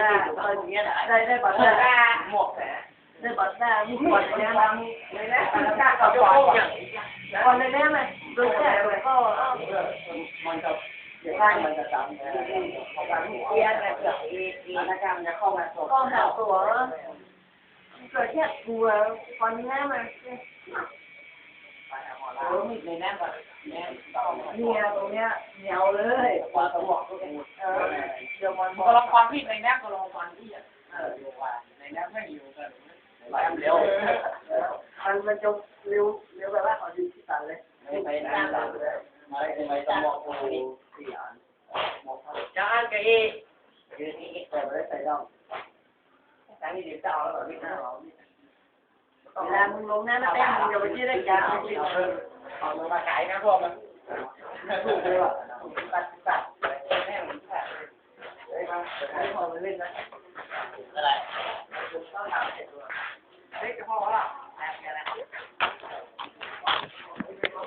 ได้ตอนนี้ได้บัตรได้หมวกแผลได้บัตรได้มีบัตรเนี่ยมาเลยนะการกับก่อนก่อนเลยเนี่ยไหมโดยแค่ก็มันจะบ้านมันจะจำของการเรียนเนี่ยเกิดอีนักการมันจะเข้ามาก็หาตัวเกิดแค่ตัวคนนี้มามีในแนบแบบเนี่ยตรงเนี้ยเหนียวเลยกว่าสมองก็เป็นเดี๋ยวมันก็ลองฟังพี่ในแนบก็ลองฟังพี่เดี๋ยวว่าในแนบไม่อยู่กันไหลเร็วมันจะเร็วแบบว่าเอาดิจิตอลเลยไม่นานเลยไม่สมองกูเสียจะอ่านกับอีแต่ไม่ได้ใส่ดองแต่นี่เดี๋ยวจะเอาแล้วพี่นะเวลามึงลงน้ำเต้นมึงอย่าไปยืดได้ยาวเอามึงมาขายนะพวกมันถูกเลยว่ะตัดแม่มึงตัดได้ครับให้พอมันเล่นนะอะไรต้องถามเสร็จด้วยเฮ้ยจะพอแล้วแอบอะไร